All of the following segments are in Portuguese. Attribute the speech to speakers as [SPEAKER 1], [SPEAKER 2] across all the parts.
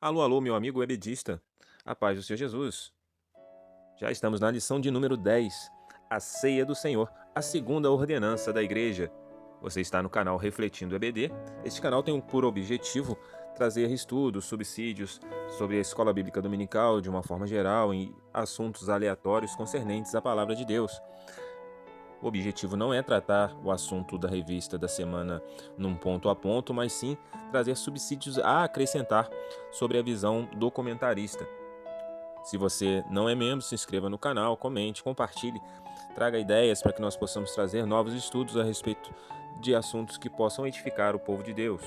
[SPEAKER 1] Alô, alô, meu amigo ebedista. A paz do Senhor Jesus. Já estamos na lição de número 10, a Ceia do Senhor, a segunda ordenança da Igreja. Você está no canal Refletindo EBD. Este canal tem por objetivo trazer estudos, subsídios sobre a escola bíblica dominical de uma forma geral e assuntos aleatórios concernentes à palavra de Deus. O objetivo não é tratar o assunto da revista da semana num ponto a ponto, mas sim trazer subsídios a acrescentar sobre a visão do comentarista. Se você não é membro, se inscreva no canal, comente, compartilhe, traga ideias para que nós possamos trazer novos estudos a respeito de assuntos que possam edificar o povo de Deus.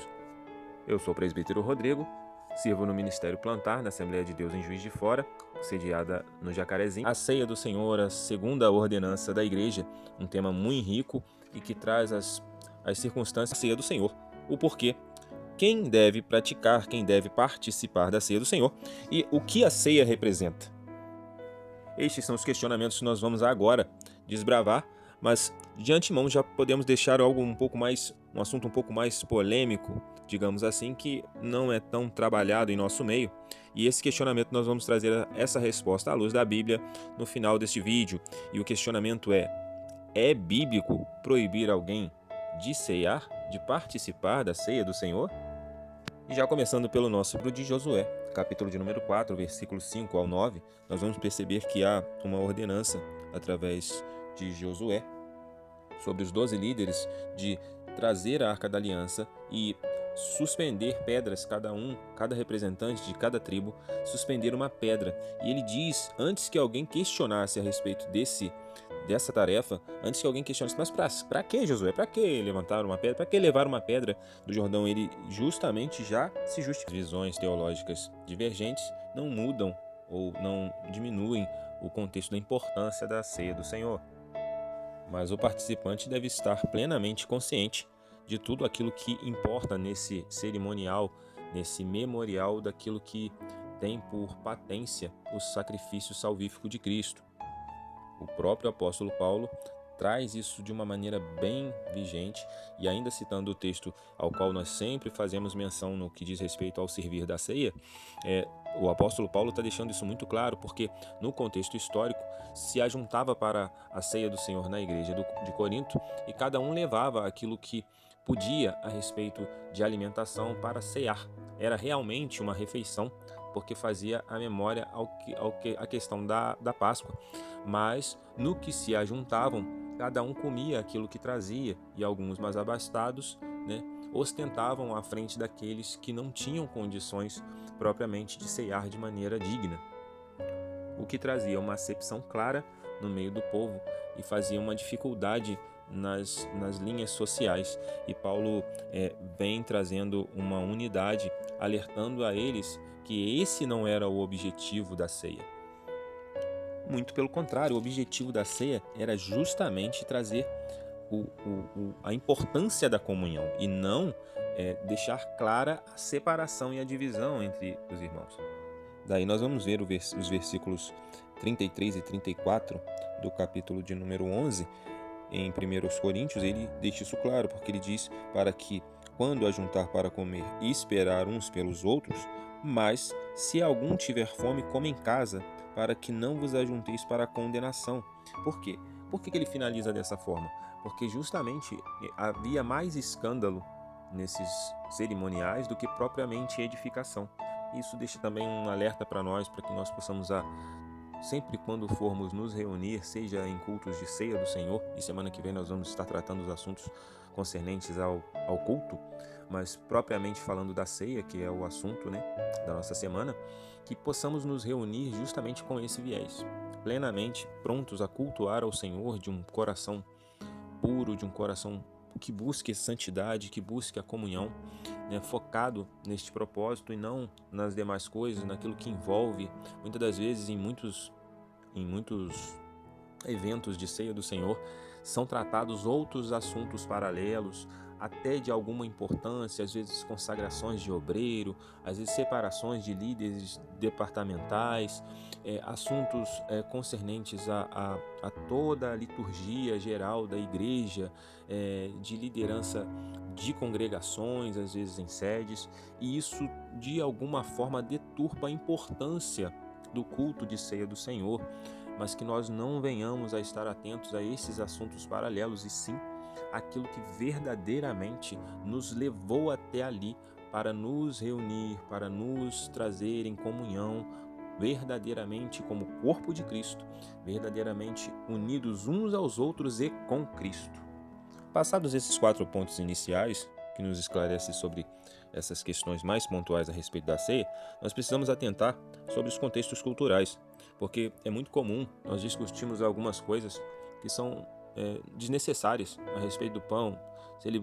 [SPEAKER 1] Eu sou o presbítero Rodrigo, sirvo no Ministério Plantar da Assembleia de Deus em Juiz de Fora, sediada no Jacarezinho. A Ceia do Senhor, a segunda ordenança da Igreja, um tema muito rico e que traz as circunstâncias da Ceia do Senhor, o porquê, quem deve praticar, quem deve participar da Ceia do Senhor e o que a ceia representa. Estes são os questionamentos que nós vamos agora desbravar, mas de antemão já podemos deixar um assunto um pouco mais polêmico, digamos assim, que não é tão trabalhado em nosso meio. E esse questionamento nós vamos trazer essa resposta à luz da Bíblia no final deste vídeo. E o questionamento é bíblico proibir alguém de ceiar, de participar da ceia do Senhor? E já começando pelo nosso livro de Josué, capítulo de número 4, versículos 5 ao 9, nós vamos perceber que há uma ordenança através de Josué sobre os 12 líderes de trazer a Arca da Aliança e suspender pedras, cada representante de cada tribo, suspender uma pedra. E ele diz, antes que alguém questionasse a respeito dessa tarefa, antes que alguém questionasse, mas para que, Josué? Para que levantar uma pedra? Para que levar uma pedra do Jordão? Ele justamente já se justifica. As visões teológicas divergentes não mudam ou não diminuem o contexto da importância da ceia do Senhor. Mas o participante deve estar plenamente consciente de tudo aquilo que importa nesse cerimonial, nesse memorial daquilo que tem por patência o sacrifício salvífico de Cristo. O próprio apóstolo Paulo traz isso de uma maneira bem vigente e ainda citando o texto ao qual nós sempre fazemos menção no que diz respeito ao servir da ceia, o apóstolo Paulo está deixando isso muito claro, porque no contexto histórico se ajuntava para a ceia do Senhor na igreja de Corinto e cada um levava aquilo que podia a respeito de alimentação para cear. Era realmente uma refeição, porque fazia a memória à questão da Páscoa. Mas no que se ajuntavam, cada um comia aquilo que trazia, e alguns mais abastados, ostentavam à frente daqueles que não tinham condições propriamente de ceiar de maneira digna, o que trazia uma acepção clara no meio do povo e fazia uma dificuldade nas linhas sociais. E Paulo vem trazendo uma unidade, alertando a eles que esse não era o objetivo da ceia. Muito pelo contrário, o objetivo da ceia era justamente trazer a importância da comunhão e não deixar clara a separação e a divisão entre os irmãos. Daí nós vamos ver os versículos 33 e 34 do capítulo de número 11 em 1 Coríntios. Ele deixa isso claro, porque ele diz para que, quando ajuntar para comer, esperar uns pelos outros, mas se algum tiver fome, come em casa, para que não vos ajunteis para a condenação. Por quê? Por que ele finaliza dessa forma? Porque justamente havia mais escândalo nesses cerimoniais do que propriamente edificação. Isso deixa também um alerta para nós, para que nós possamos, sempre quando formos nos reunir, seja em cultos de ceia do Senhor, e semana que vem nós vamos estar tratando os assuntos concernentes ao culto, mas propriamente falando da ceia, que é o assunto da nossa semana, que possamos nos reunir justamente com esse viés, plenamente prontos a cultuar ao Senhor de um coração puro, de um coração que busque santidade, que busque a comunhão, focado neste propósito e não nas demais coisas, naquilo que envolve. Muitas das vezes, em muitos eventos de ceia do Senhor, são tratados outros assuntos paralelos, até de alguma importância, às vezes consagrações de obreiro, às vezes separações de líderes departamentais, assuntos concernentes a toda a liturgia geral da igreja, de liderança de congregações, às vezes em sedes, e isso de alguma forma deturpa a importância do culto de ceia do Senhor, mas que nós não venhamos a estar atentos a esses assuntos paralelos, e sim aquilo que verdadeiramente nos levou até ali para nos reunir, para nos trazer em comunhão, verdadeiramente como corpo de Cristo, verdadeiramente unidos uns aos outros e com Cristo. Passados esses 4 pontos iniciais, que nos esclarecem sobre essas questões mais pontuais a respeito da ceia, nós precisamos atentar sobre os contextos culturais, porque é muito comum nós discutirmos algumas coisas que são desnecessárias a respeito do pão,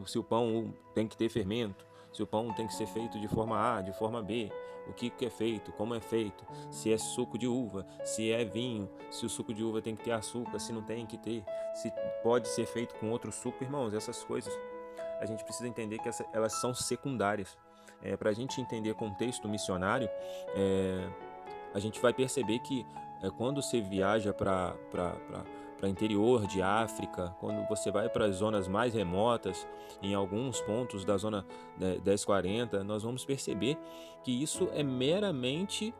[SPEAKER 1] se o pão tem que ter fermento, se o pão tem que ser feito de forma A, de forma B, o que é feito, como é feito, se é suco de uva, se é vinho, se o suco de uva tem que ter açúcar, se não tem que ter, se pode ser feito com outro suco. Irmãos, essas coisas a gente precisa entender que elas são secundárias. Para a gente entender contexto missionário, a gente vai perceber que quando você viaja para interior de África, quando você vai para as zonas mais remotas, em alguns pontos da zona 1040, nós vamos perceber que isso é meramente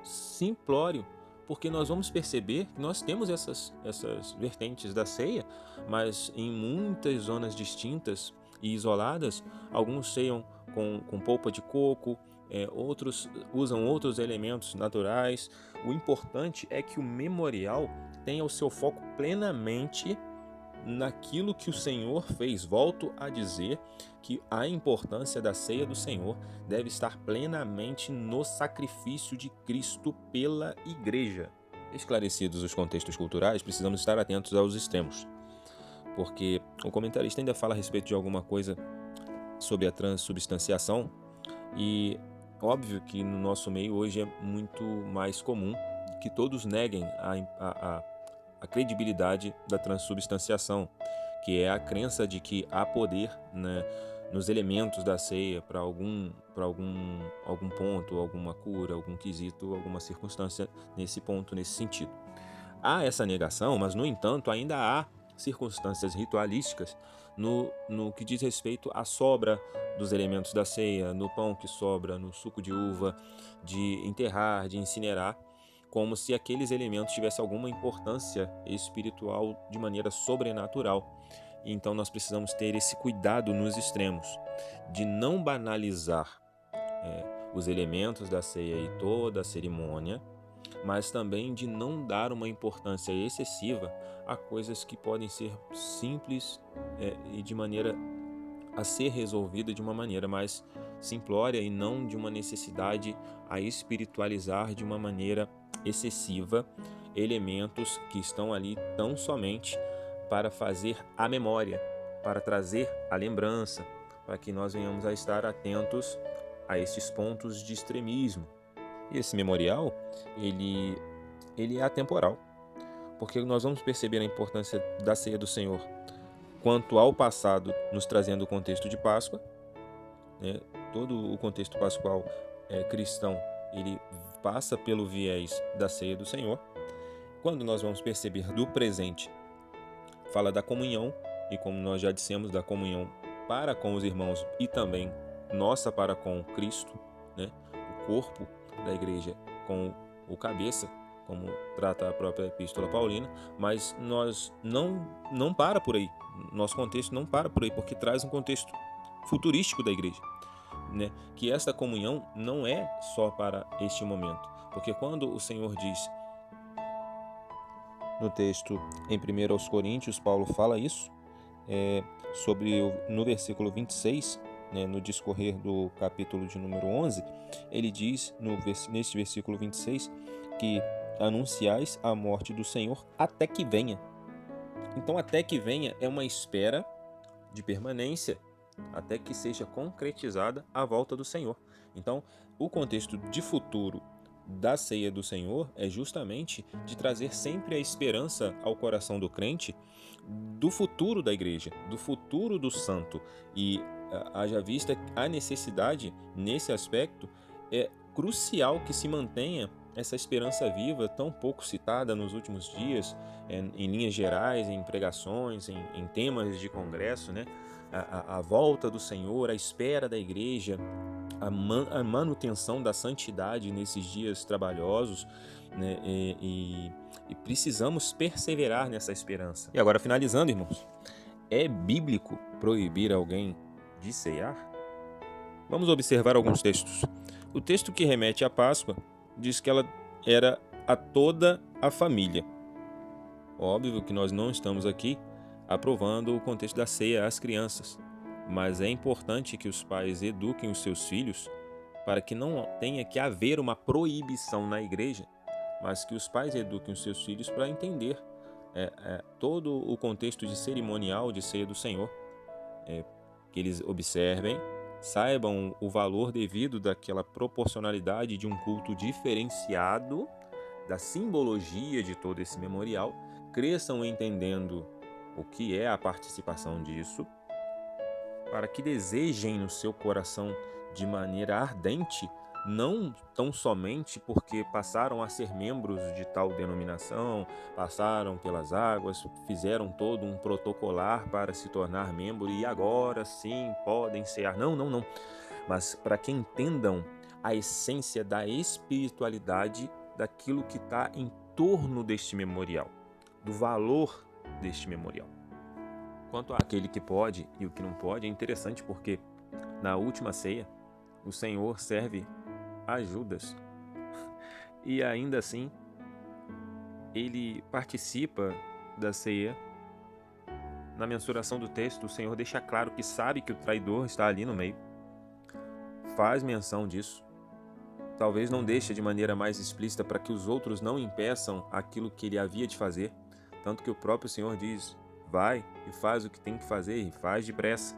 [SPEAKER 1] simplório, porque nós vamos perceber que nós temos essas vertentes da ceia, mas em muitas zonas distintas e isoladas, alguns ceiam com polpa de coco, outros usam outros elementos naturais. O importante é que o memorial tenha o seu foco plenamente naquilo que o Senhor fez. Volto a dizer que a importância da ceia do Senhor deve estar plenamente no sacrifício de Cristo pela igreja. Esclarecidos os contextos culturais, precisamos estar atentos aos extremos, porque o comentarista ainda fala a respeito de alguma coisa sobre a transubstanciação, e óbvio que no nosso meio hoje é muito mais comum que todos neguem a credibilidade da transubstanciação, que é a crença de que há poder, né, nos elementos da ceia para algum ponto, alguma cura, algum quesito, alguma circunstância nesse ponto, nesse sentido. Há essa negação, mas no entanto ainda há circunstâncias ritualísticas no que diz respeito à sobra dos elementos da ceia, no pão que sobra, no suco de uva, de enterrar, de incinerar, como se aqueles elementos tivessem alguma importância espiritual de maneira sobrenatural. Então nós precisamos ter esse cuidado nos extremos, de não banalizar os elementos da ceia e toda a cerimônia, mas também de não dar uma importância excessiva a coisas que podem ser simples e de maneira a ser resolvida de uma maneira mais simplória, e não de uma necessidade a espiritualizar de uma maneira excessiva elementos que estão ali tão somente para fazer a memória, para trazer a lembrança, para que nós venhamos a estar atentos a esses pontos de extremismo. E esse memorial, ele é atemporal, porque nós vamos perceber a importância da ceia do Senhor quanto ao passado, nos trazendo o contexto de Páscoa, né? Todo o contexto pascual cristão, ele passa pelo viés da ceia do Senhor. Quando nós vamos perceber do presente, fala da comunhão, e como nós já dissemos, da comunhão para com os irmãos e também nossa para com Cristo, né? O corpo da igreja com o cabeça, como trata a própria Epístola Paulina, mas nós não para por aí. Nosso contexto não para por aí, porque traz um contexto futurístico da igreja, né? Que esta comunhão não é só para este momento, porque quando o Senhor diz no texto em 1 aos Coríntios, Paulo fala isso, no versículo 26, né, no discorrer do capítulo de número 11, ele diz neste versículo 26 que anunciais a morte do Senhor até que venha. Então, até que venha é uma espera de permanência, até que seja concretizada a volta do Senhor. Então, o contexto de futuro da ceia do Senhor é justamente de trazer sempre a esperança ao coração do crente do futuro da igreja, do futuro do santo. E haja vista a necessidade nesse aspecto, é crucial que se mantenha essa esperança viva, tão pouco citada nos últimos dias, em linhas gerais, em pregações, em temas de congresso, né? a volta do Senhor, a espera da igreja, a manutenção da santidade nesses dias trabalhosos, né? E precisamos perseverar nessa esperança. E agora, finalizando, irmãos, é bíblico proibir alguém de cear? Vamos observar alguns textos. O texto que remete à Páscoa diz que ela era a toda a família. Óbvio que nós não estamos aqui aprovando o contexto da ceia às crianças, mas é importante que os pais eduquem os seus filhos para que não tenha que haver uma proibição na igreja, mas que os pais eduquem os seus filhos para entender todo o contexto de cerimonial de ceia do Senhor, que eles observem, saibam o valor devido daquela proporcionalidade de um culto diferenciado, da simbologia de todo esse memorial, cresçam entendendo o que é a participação disso, para que desejem no seu coração de maneira ardente, não tão somente porque passaram a ser membros de tal denominação, passaram pelas águas, fizeram todo um protocolar para se tornar membro e agora sim podem cear. Não, não, não. Mas para que entendam a essência da espiritualidade daquilo que está em torno deste memorial, do valor deste memorial. Quanto àquele que pode e o que não pode, é interessante porque na última ceia o Senhor serve a Judas e ainda assim ele participa da ceia. Na mensuração do texto, o Senhor deixa claro que sabe que o traidor está ali no meio, faz menção disso. Talvez não deixe de maneira mais explícita para que os outros não impeçam aquilo que ele havia de fazer, tanto que o próprio Senhor diz: vai e faz o que tem que fazer e faz depressa.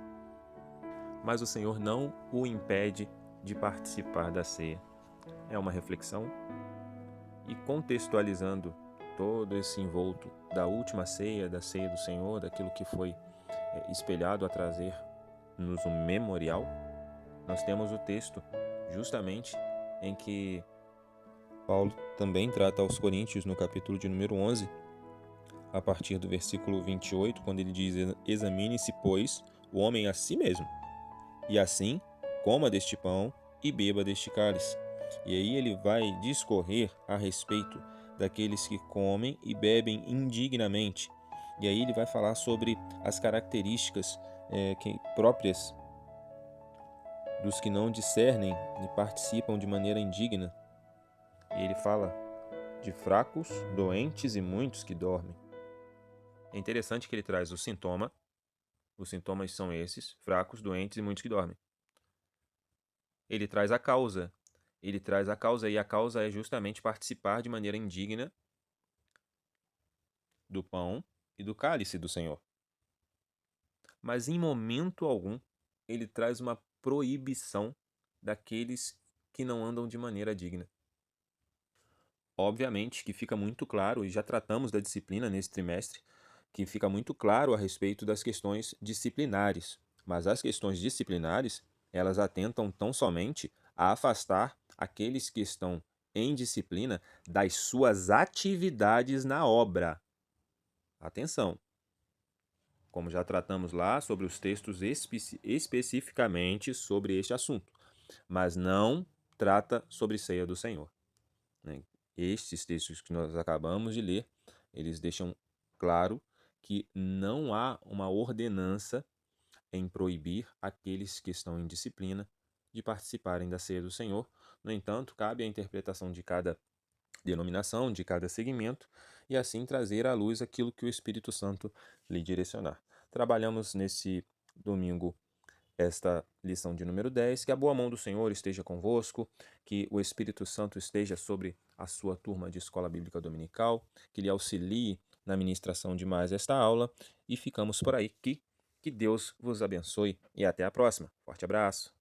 [SPEAKER 1] Mas o Senhor não o impede de participar da ceia. É uma reflexão. E contextualizando todo esse envolto da última ceia, da ceia do Senhor, daquilo que foi espelhado a trazer-nos um memorial, nós temos o texto justamente em que Paulo também trata aos Coríntios, no capítulo de número 11, a partir do versículo 28, quando ele diz: examine-se, pois, o homem a si mesmo, e assim coma deste pão e beba deste cálice. E aí ele vai discorrer a respeito daqueles que comem e bebem indignamente. E aí ele vai falar sobre as características próprias dos que não discernem e participam de maneira indigna. E ele fala de fracos, doentes e muitos que dormem. É interessante que ele traz o sintoma. Os sintomas são esses: fracos, doentes e muitos que dormem. Ele traz a causa. E a causa é justamente participar de maneira indigna do pão e do cálice do Senhor. Mas em momento algum ele traz uma proibição daqueles que não andam de maneira digna. Obviamente que fica muito claro, e já tratamos da disciplina nesse trimestre, que fica muito claro a respeito das questões disciplinares. Mas as questões disciplinares, elas atentam tão somente a afastar aqueles que estão em disciplina das suas atividades na obra. Atenção! Como já tratamos lá sobre os textos especificamente sobre este assunto, mas não trata sobre ceia do Senhor. Estes textos que nós acabamos de ler, eles deixam claro que não há uma ordenança em proibir aqueles que estão em disciplina de participarem da ceia do Senhor. No entanto, cabe à interpretação de cada denominação, de cada segmento, e assim trazer à luz aquilo que o Espírito Santo lhe direcionar. Trabalhamos nesse domingo esta lição de número 10, que a boa mão do Senhor esteja convosco, que o Espírito Santo esteja sobre a sua turma de Escola Bíblica Dominical, que lhe auxilie na ministração de mais esta aula, e ficamos por aí. Que Deus vos abençoe e até a próxima. Forte abraço!